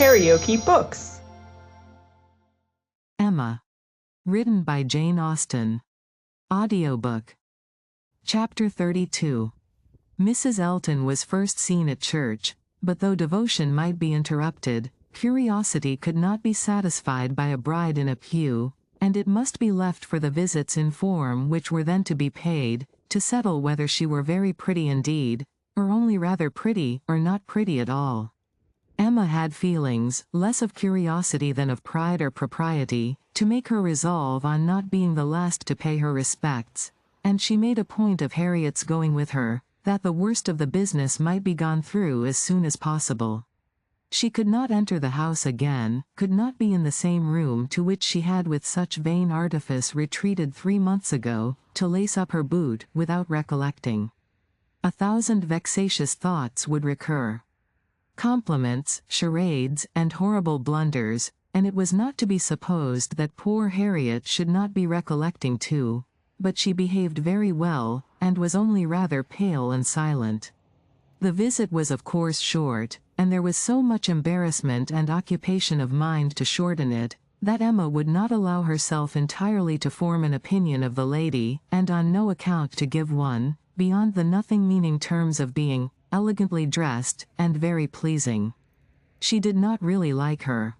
KaraokeBooks. Emma. Written by Jane Austen. Audiobook. Chapter 32. Mrs. Elton was first seen at church, but though devotion might be interrupted, curiosity could not be satisfied by a bride in a pew, and it must be left for the visits in form which were then to be paid, to settle whether she were very pretty indeed, or only rather pretty, or not pretty at all. Emma had feelings, less of curiosity than of pride or propriety, to make her resolve on not being the last to pay her respects, and she made a point of Harriet's going with her, that the worst of the business might be gone through as soon as possible. She could not enter the house again, could not be in the same room to which she had with such vain artifice retreated 3 months ago, to lace up her boot, without recollecting. 1,000 vexatious thoughts would recur. Compliments, charades, and horrible blunders, and it was not to be supposed that poor Harriet should not be recollecting too, but she behaved very well, and was only rather pale and silent. The visit was of course short, and there was so much embarrassment and occupation of mind to shorten it, that Emma would not allow herself entirely to form an opinion of the lady, and on no account to give one, beyond the nothing-meaning terms of being elegantly dressed, and very pleasing. She did not really like her.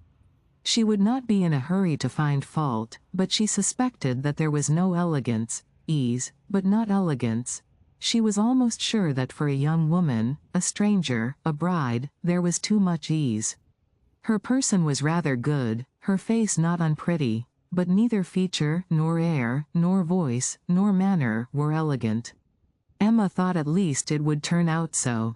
She would not be in a hurry to find fault, but she suspected that there was no elegance, ease, but not elegance. She was almost sure that for a young woman, a stranger, a bride, there was too much ease. Her person was rather good, her face not unpretty, but neither feature, nor air, nor voice, nor manner were elegant. Emma thought at least it would turn out so.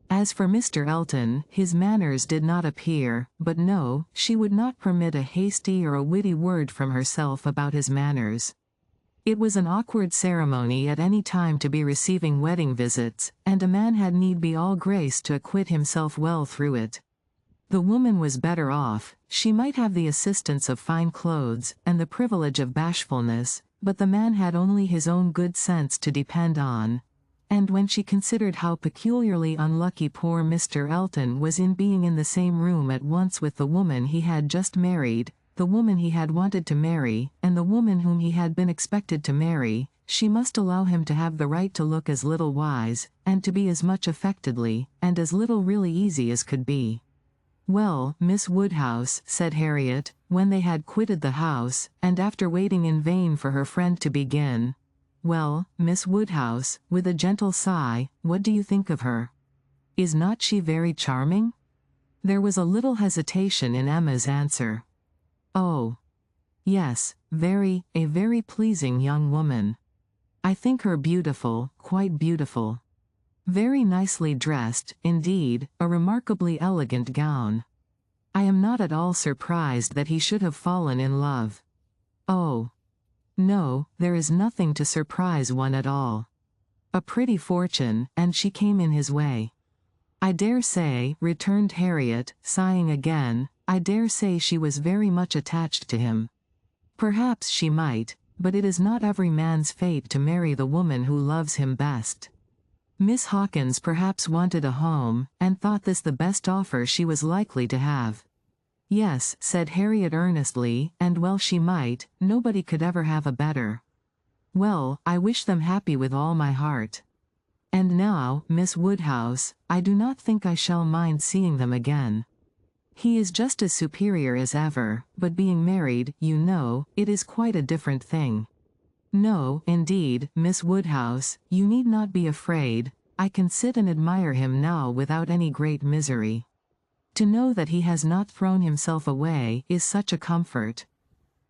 As for Mr. Elton, his manners did not appear, but no, she would not permit a hasty or a witty word from herself about his manners. It was an awkward ceremony at any time to be receiving wedding visits, and a man had need be all grace to acquit himself well through it. The woman was better off, she might have the assistance of fine clothes, and the privilege of bashfulness, but the man had only his own good sense to depend on. And when she considered how peculiarly unlucky poor Mr. Elton was in being in the same room at once with the woman he had just married, the woman he had wanted to marry, and the woman whom he had been expected to marry, she must allow him to have the right to look as little wise, and to be as much affectedly, and as little really easy as could be. "Well, Miss Woodhouse," said Harriet, when they had quitted the house, and after waiting in vain for her friend to begin. "Well, Miss Woodhouse," with a gentle sigh, "what do you think of her? Is not she very charming?" There was a little hesitation in Emma's answer. "Oh, yes, a very pleasing young woman. I think her beautiful, quite beautiful. Very nicely dressed, indeed, a remarkably elegant gown. I am not at all surprised that he should have fallen in love. Oh, no, there is nothing to surprise one at all. A pretty fortune, and she came in his way." "I dare say," returned Harriet, sighing again, "I dare say she was very much attached to him. Perhaps she might, but it is not every man's fate to marry the woman who loves him best. Miss Hawkins perhaps wanted a home, and thought this the best offer she was likely to have." "Yes," said Harriet earnestly, "and well she might, nobody could ever have a better. Well, I wish them happy with all my heart. And now, Miss Woodhouse, I do not think I shall mind seeing them again. He is just as superior as ever, but being married, you know, it is quite a different thing. No, indeed, Miss Woodhouse, you need not be afraid, I can sit and admire him now without any great misery. To know that he has not thrown himself away is such a comfort.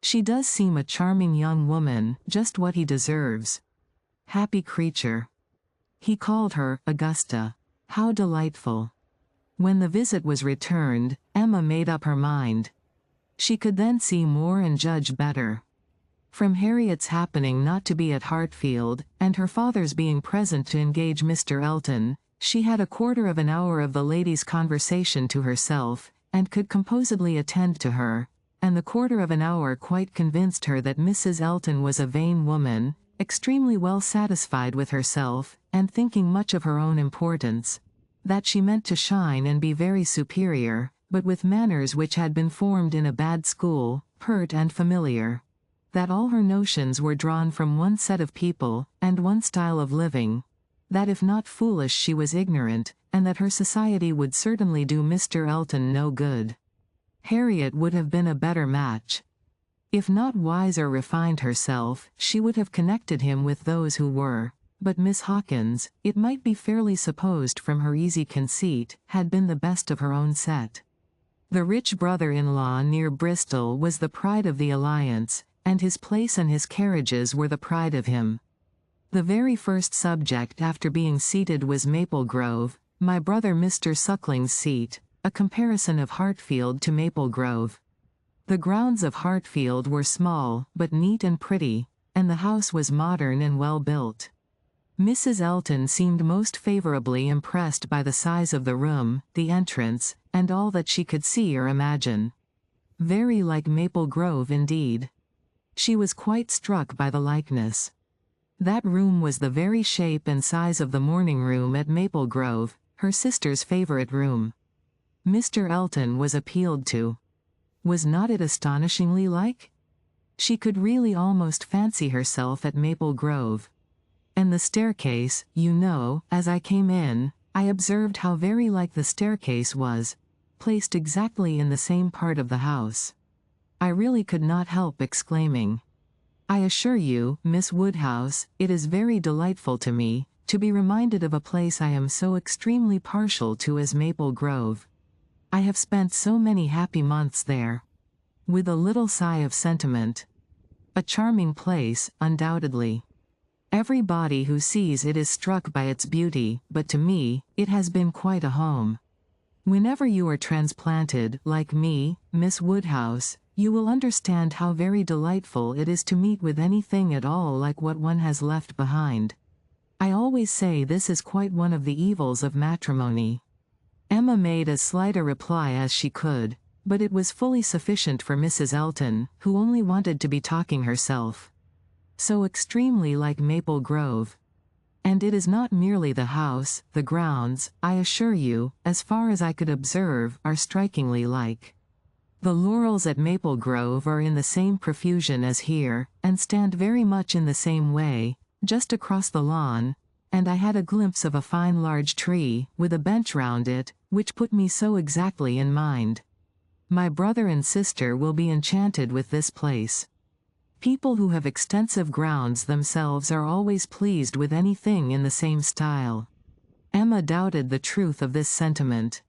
She does seem a charming young woman, just what he deserves. Happy creature." He called her Augusta. How delightful. When the visit was returned, Emma made up her mind. She could then see more and judge better. From Harriet's happening not to be at Hartfield, and her father's being present to engage Mr. Elton, she had a quarter of an hour of the lady's conversation to herself, and could composedly attend to her, and the quarter of an hour quite convinced her that Mrs. Elton was a vain woman, extremely well satisfied with herself, and thinking much of her own importance, that she meant to shine and be very superior, but with manners which had been formed in a bad school, pert and familiar. That all her notions were drawn from one set of people, and one style of living. That if not foolish she was ignorant, and that her society would certainly do Mr. Elton no good. Harriet would have been a better match. If not wise or refined herself, she would have connected him with those who were. But Miss Hawkins, it might be fairly supposed from her easy conceit, had been the best of her own set. The rich brother-in-law near Bristol was the pride of the alliance, and his place and his carriages were the pride of him. The very first subject after being seated was Maple Grove, my brother Mr. Suckling's seat, a comparison of Hartfield to Maple Grove. The grounds of Hartfield were small, but neat and pretty, and the house was modern and well built. Mrs. Elton seemed most favorably impressed by the size of the room, the entrance, and all that she could see or imagine. Very like Maple Grove indeed. She was quite struck by the likeness. That room was the very shape and size of the morning room at Maple Grove, her sister's favorite room. Mr. Elton was appealed to. Was not it astonishingly like? She could really almost fancy herself at Maple Grove. And the staircase, you know, as I came in, I observed how very like the staircase was, placed exactly in the same part of the house. I really could not help exclaiming. I assure you, Miss Woodhouse, it is very delightful to me, to be reminded of a place I am so extremely partial to as Maple Grove. I have spent so many happy months there. With a little sigh of sentiment. A charming place, undoubtedly. Everybody who sees it is struck by its beauty, but to me, it has been quite a home. Whenever you are transplanted, like me, Miss Woodhouse, you will understand how very delightful it is to meet with anything at all like what one has left behind. I always say this is quite one of the evils of matrimony. Emma made as slight a reply as she could, but it was fully sufficient for Mrs. Elton, who only wanted to be talking herself. So extremely like Maple Grove. And it is not merely the house, the grounds, I assure you, as far as I could observe, are strikingly like. The laurels at Maple Grove are in the same profusion as here, and stand very much in the same way, just across the lawn, and I had a glimpse of a fine large tree, with a bench round it, which put me so exactly in mind. My brother and sister will be enchanted with this place. People who have extensive grounds themselves are always pleased with anything in the same style. Emma doubted the truth of this sentiment.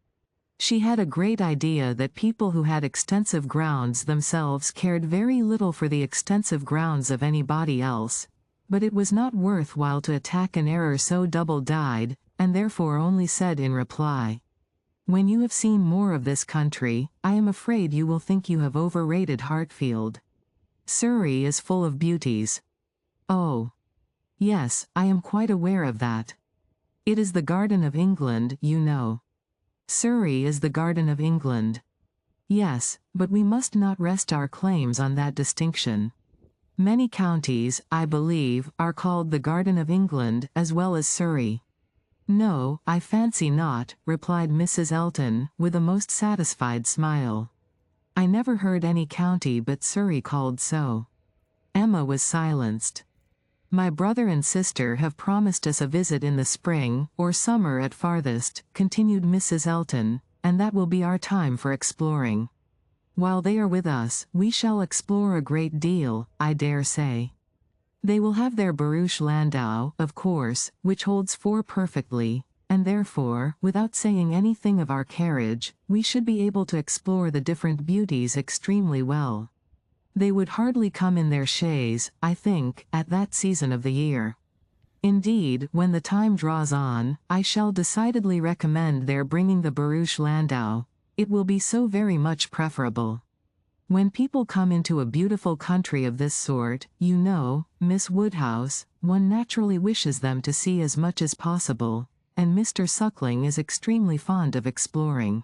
She had a great idea that people who had extensive grounds themselves cared very little for the extensive grounds of anybody else, but it was not worth while to attack an error so double-dyed, and therefore only said in reply, "When you have seen more of this country, I am afraid you will think you have overrated Hartfield. Surrey is full of beauties." "Oh. Yes, I am quite aware of that. It is the Garden of England, you know." "Surrey is the Garden of England." "Yes, but we must not rest our claims on that distinction. Many counties, I believe, are called the Garden of England as well as Surrey." "No, I fancy not," replied Mrs. Elton, with a most satisfied smile. "I never heard any county but Surrey called so." Emma was silenced. "My brother and sister have promised us a visit in the spring, or summer at farthest," continued Mrs. Elton, "and that will be our time for exploring. While they are with us, we shall explore a great deal, I dare say. They will have their barouche landau, of course, which holds 4 perfectly, and therefore, without saying anything of our carriage, we should be able to explore the different beauties extremely well. They would hardly come in their chaise, I think, at that season of the year. Indeed, when the time draws on, I shall decidedly recommend their bringing the barouche landau. It will be so very much preferable. When people come into a beautiful country of this sort, you know, Miss Woodhouse, one naturally wishes them to see as much as possible, and Mr. Suckling is extremely fond of exploring.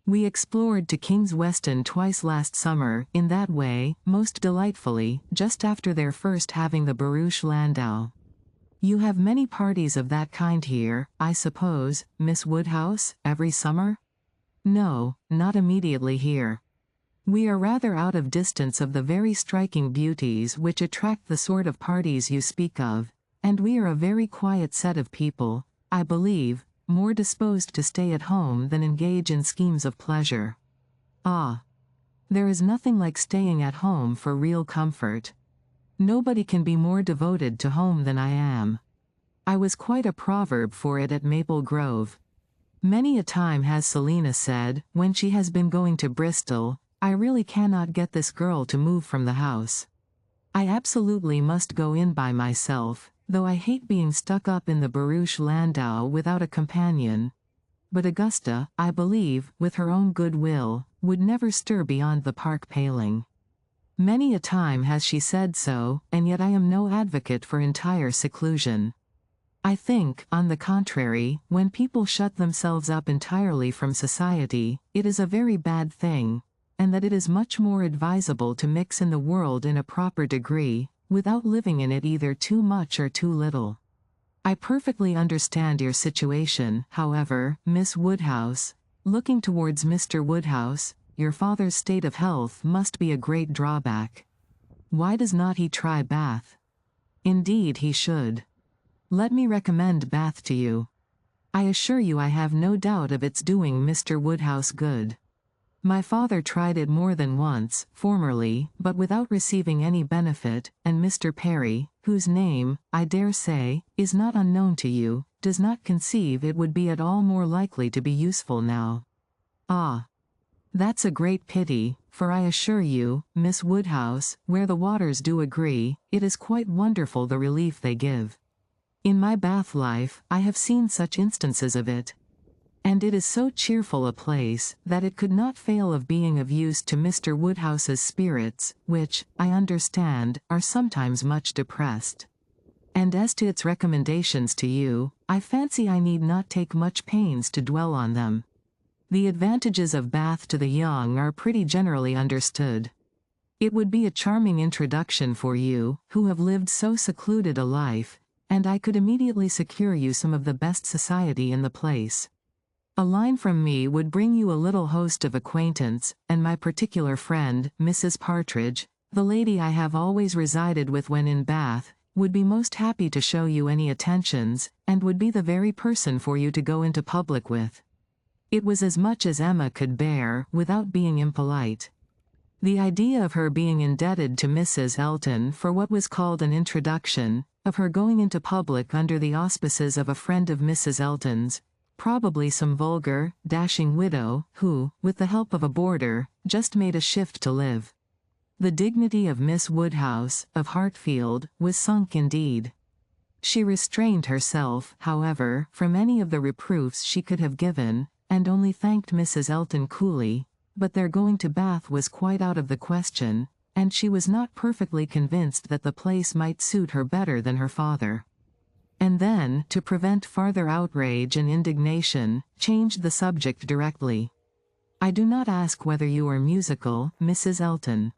We explored to King's Weston twice last summer, in that way, most delightfully, just after their first having the barouche landau. You have many parties of that kind here, I suppose, Miss Woodhouse, every summer?" No, not immediately here. We are rather out of distance of the very striking beauties which attract the sort of parties you speak of, and we are a very quiet set of people, I believe, more disposed to stay at home than engage in schemes of pleasure. Ah! There is nothing like staying at home for real comfort. Nobody can be more devoted to home than I am. I was quite a proverb for it at Maple Grove. Many a time has Selina said, when she has been going to Bristol, I really cannot get this girl to move from the house. I absolutely must go in by myself, though I hate being stuck up in the barouche landau without a companion. But Augusta, I believe, with her own good will, would never stir beyond the park paling. Many a time has she said so, and yet I am no advocate for entire seclusion. I think, on the contrary, when people shut themselves up entirely from society, it is a very bad thing, and that it is much more advisable to mix in the world in a proper degree, without living in it either too much or too little. I perfectly understand your situation, however, Miss Woodhouse. Looking towards Mr. Woodhouse, your father's state of health must be a great drawback. Why does not he try Bath? Indeed he should. Let me recommend Bath to you. I assure you I have no doubt of its doing Mr. Woodhouse good. My father tried it more than once, formerly, but without receiving any benefit, and Mr. Perry, whose name, I dare say, is not unknown to you, does not conceive it would be at all more likely to be useful now. Ah! That's a great pity, for I assure you, Miss Woodhouse, where the waters do agree, it is quite wonderful the relief they give. In my Bath life, I have seen such instances of it. And it is so cheerful a place, that it could not fail of being of use to Mr. Woodhouse's spirits, which, I understand, are sometimes much depressed. And as to its recommendations to you, I fancy I need not take much pains to dwell on them. The advantages of Bath to the young are pretty generally understood. It would be a charming introduction for you, who have lived so secluded a life, and I could immediately secure you some of the best society in the place. A line from me would bring you a little host of acquaintance, and my particular friend, Mrs. Partridge, the lady I have always resided with when in Bath, would be most happy to show you any attentions, and would be the very person for you to go into public with. It was as much as Emma could bear, without being impolite. The idea of her being indebted to Mrs. Elton for what was called an introduction, of her going into public under the auspices of a friend of Mrs. Elton's, probably some vulgar, dashing widow, who, with the help of a boarder, just made a shift to live. The dignity of Miss Woodhouse, of Hartfield, was sunk indeed. She restrained herself, however, from any of the reproofs she could have given, and only thanked Mrs. Elton coolly, but their going to Bath was quite out of the question, and she was not perfectly convinced that the place might suit her better than her father. And then, to prevent farther outrage and indignation, changed the subject directly. I do not ask whether you are musical, Mrs. Elton.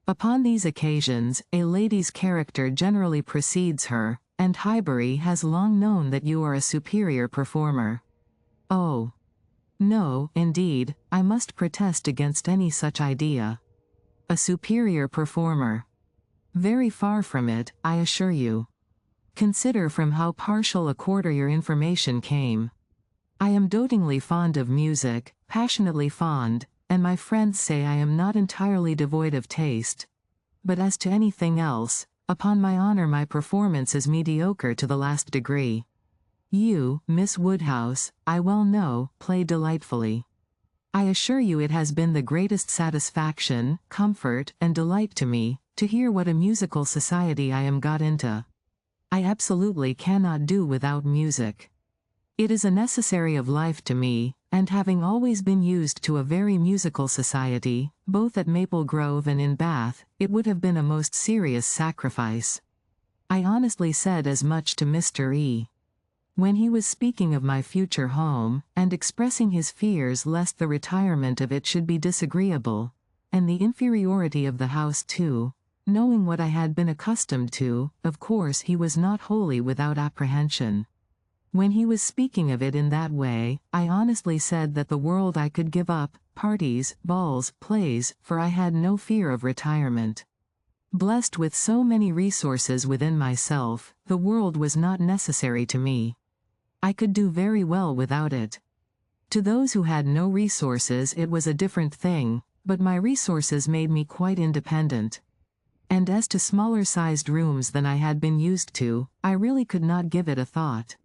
Upon these occasions, a lady's character generally precedes her, and Highbury has long known that you are a superior performer. Oh! No, indeed, I must protest against any such idea. A superior performer. Very far from it, I assure you. Consider from how partial a quarter your information came. I am dotingly fond of music, passionately fond, and my friends say I am not entirely devoid of taste. But as to anything else, upon my honor my performance is mediocre to the last degree. You, Miss Woodhouse, I well know, play delightfully. I assure you it has been the greatest satisfaction, comfort, and delight to me, to hear what a musical society I am got into. I absolutely cannot do without music. It is a necessary of life to me, and having always been used to a very musical society, both at Maple Grove and in Bath, it would have been a most serious sacrifice. I honestly said as much to Mr. E. When he was speaking of my future home, and expressing his fears lest the retirement of it should be disagreeable, and the inferiority of the house too, knowing what I had been accustomed to, of course he was not wholly without apprehension. When he was speaking of it in that way, I honestly said that the world I could give up, parties, balls, plays, for I had no fear of retirement. Blessed with so many resources within myself, the world was not necessary to me. I could do very well without it. To those who had no resources it was a different thing, but my resources made me quite independent. And as to smaller-sized rooms than I had been used to, I really could not give it a thought.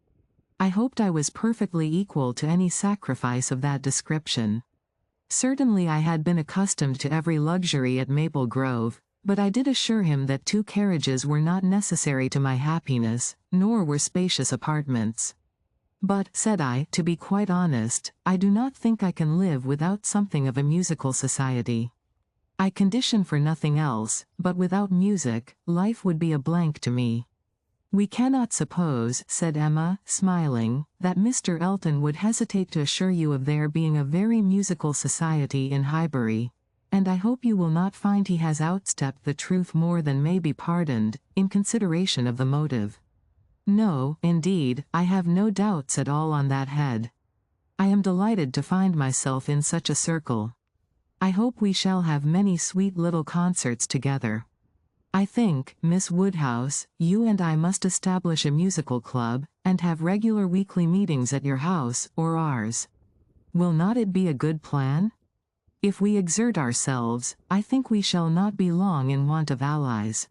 I hoped I was perfectly equal to any sacrifice of that description. Certainly I had been accustomed to every luxury at Maple Grove, but I did assure him that 2 carriages were not necessary to my happiness, nor were spacious apartments. But, said I, to be quite honest, I do not think I can live without something of a musical society. I condition for nothing else, but without music, life would be a blank to me. We cannot suppose, said Emma, smiling, that Mr. Elton would hesitate to assure you of there being a very musical society in Highbury, and I hope you will not find he has outstepped the truth more than may be pardoned, in consideration of the motive. No, indeed, I have no doubts at all on that head. I am delighted to find myself in such a circle. I hope we shall have many sweet little concerts together. I think, Miss Woodhouse, you and I must establish a musical club, and have regular weekly meetings at your house, or ours. Will not it be a good plan? If we exert ourselves, I think we shall not be long in want of allies.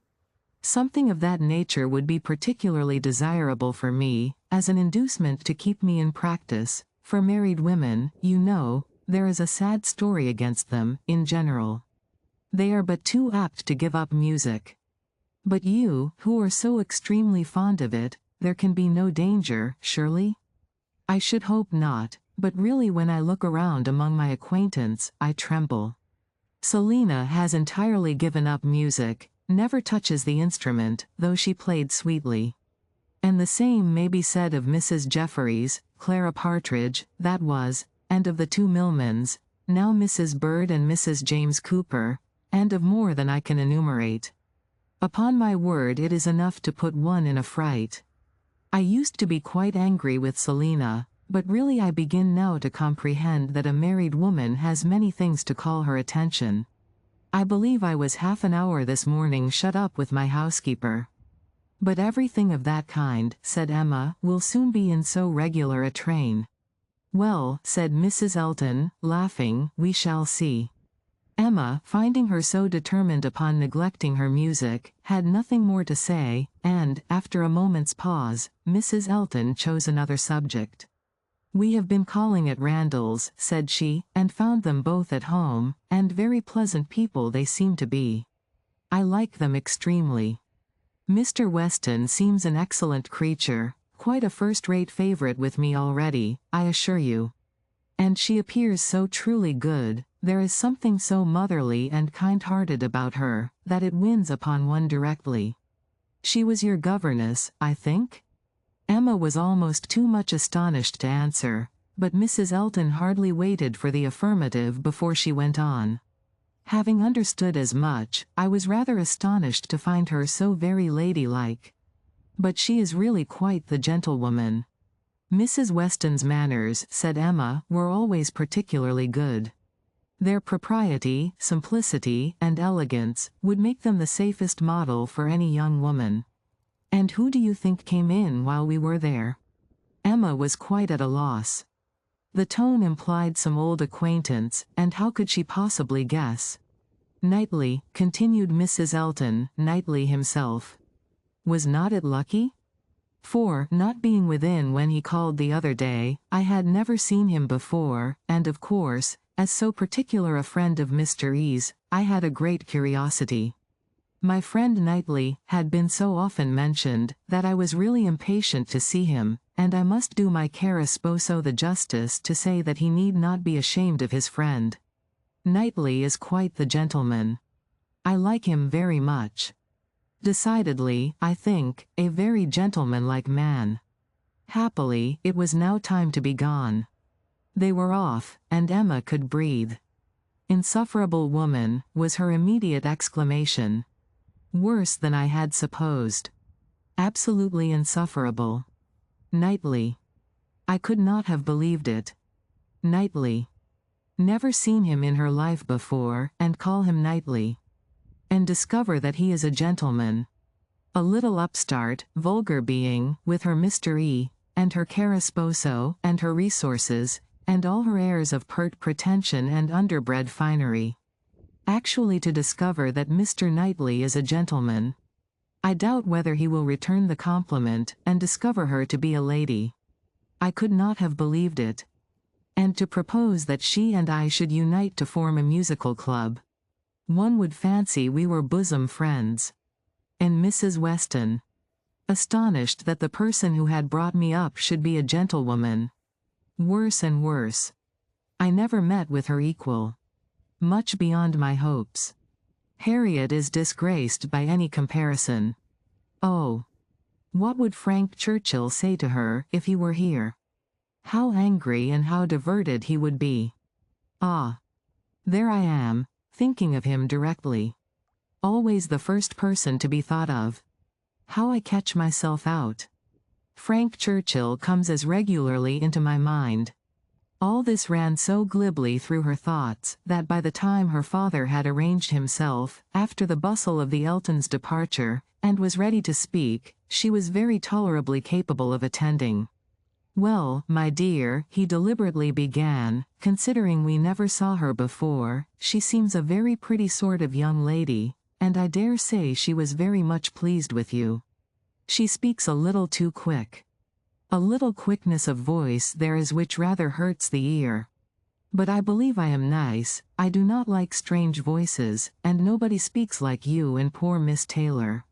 Something of that nature would be particularly desirable for me, as an inducement to keep me in practice. For married women, you know, there is a sad story against them, in general. They are but too apt to give up music. But you, who are so extremely fond of it, there can be no danger, surely? I should hope not, but really when I look around among my acquaintance, I tremble. Selina has entirely given up music, never touches the instrument, though she played sweetly. And the same may be said of Mrs. Jefferies, Clara Partridge, that was, and of the 2 Millmans, now Mrs. Bird and Mrs. James Cooper, and of more than I can enumerate. Upon my word it is enough to put one in a fright. I used to be quite angry with Selina, but really I begin now to comprehend that a married woman has many things to call her attention. I believe I was half an hour this morning shut up with my housekeeper. But everything of that kind, said Emma, will soon be in so regular a train. Well, said Mrs. Elton, laughing, we shall see. Emma, finding her so determined upon neglecting her music, had nothing more to say, and, after a moment's pause, Mrs. Elton chose another subject. We have been calling at Randall's, said she, and found them both at home, and very pleasant people they seem to be. I like them extremely. Mr. Weston seems an excellent creature, quite a first-rate favourite with me already, I assure you. And she appears so truly good, there is something so motherly and kind-hearted about her, that it wins upon one directly. She was your governess, I think? Emma was almost too much astonished to answer, but Mrs. Elton hardly waited for the affirmative before she went on. Having understood as much, I was rather astonished to find her so very ladylike. But she is really quite the gentlewoman. Mrs. Weston's manners, said Emma, were always particularly good. Their propriety, simplicity, and elegance would make them the safest model for any young woman. And who do you think came in while we were there? Emma was quite at a loss. The tone implied some old acquaintance, and how could she possibly guess? Knightley, continued Mrs. Elton, Knightley himself. Was not it lucky? For, not being within when he called the other day, I had never seen him before, and of course, as so particular a friend of Mr. E.'s, I had a great curiosity. My friend Knightley had been so often mentioned, that I was really impatient to see him, and I must do my caro sposo the justice to say that he need not be ashamed of his friend. Knightley is quite the gentleman. I like him very much. Decidedly, I think, a very gentlemanlike man. Happily, it was now time to be gone. They were off, and Emma could breathe. Insufferable woman, was her immediate exclamation. Worse than I had supposed. Absolutely insufferable. Knightley. I could not have believed it. Knightley. Never seen him in her life before, and call him Knightley. And discover that he is a gentleman. A little upstart, vulgar being, with her Mr. E., and her cara sposo, and her resources, and all her airs of pert pretension and underbred finery. Actually to discover that Mr. Knightley is a gentleman. I doubt whether he will return the compliment, and discover her to be a lady. I could not have believed it. And to propose that she and I should unite to form a musical club. One would fancy we were bosom friends. And Mrs. Weston. Astonished that the person who had brought me up should be a gentlewoman. Worse and worse. I never met with her equal. Much beyond my hopes. Harriet is disgraced by any comparison. Oh! What would Frank Churchill say to her, if he were here? How angry and how diverted he would be. Ah! There I am, thinking of him directly. Always the first person to be thought of. How I catch myself out. Frank Churchill comes as regularly into my mind. All this ran so glibly through her thoughts, that by the time her father had arranged himself, after the bustle of the Eltons' departure, and was ready to speak, she was very tolerably capable of attending. Well, my dear, he deliberately began, considering we never saw her before, she seems a very pretty sort of young lady, and I dare say she was very much pleased with you. She speaks a little too quick. A little quickness of voice there is which rather hurts the ear. But I believe I am nice, I do not like strange voices, and nobody speaks like you and poor Miss Taylor.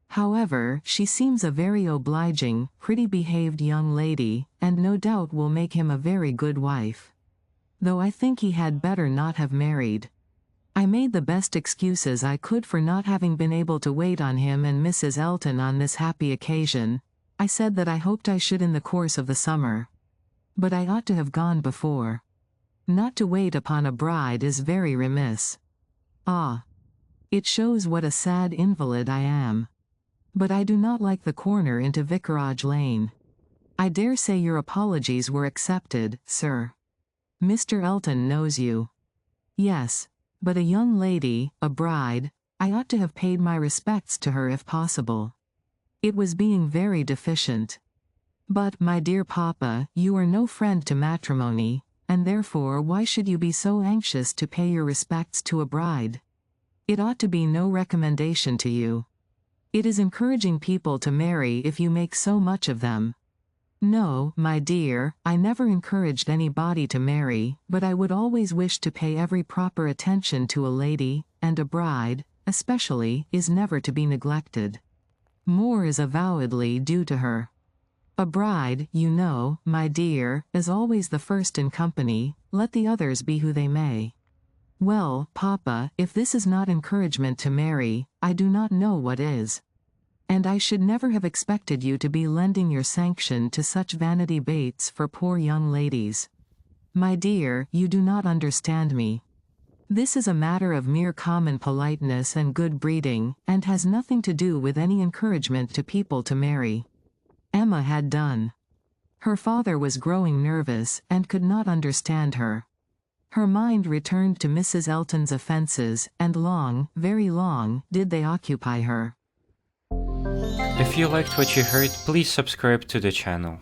However, she seems a very obliging, pretty-behaved young lady, and no doubt will make him a very good wife. Though I think he had better not have married. I made the best excuses I could for not having been able to wait on him and Mrs. Elton on this happy occasion. I said that I hoped I should in the course of the summer. But I ought to have gone before. Not to wait upon a bride is very remiss. Ah! It shows what a sad invalid I am. But I do not like the corner into Vicarage Lane. I dare say your apologies were accepted, sir. Mr. Elton knows you. Yes, but a young lady, a bride, I ought to have paid my respects to her if possible. It was being very deficient. But, my dear papa, you are no friend to matrimony, and therefore why should you be so anxious to pay your respects to a bride? It ought to be no recommendation to you. It is encouraging people to marry if you make so much of them. No, my dear, I never encouraged anybody to marry, but I would always wish to pay every proper attention to a lady, and a bride, especially, is never to be neglected. More is avowedly due to her. A bride, you know, my dear, is always the first in company, let the others be who they may. Well, papa, if this is not encouragement to marry, I do not know what is. And I should never have expected you to be lending your sanction to such vanity baits for poor young ladies. My dear, you do not understand me. This is a matter of mere common politeness and good breeding, and has nothing to do with any encouragement to people to marry. Emma had done. Her father was growing nervous, and could not understand her. Her mind returned to Mrs. Elton's offences, and long, very long, did they occupy her. If you liked what you heard, please subscribe to the channel.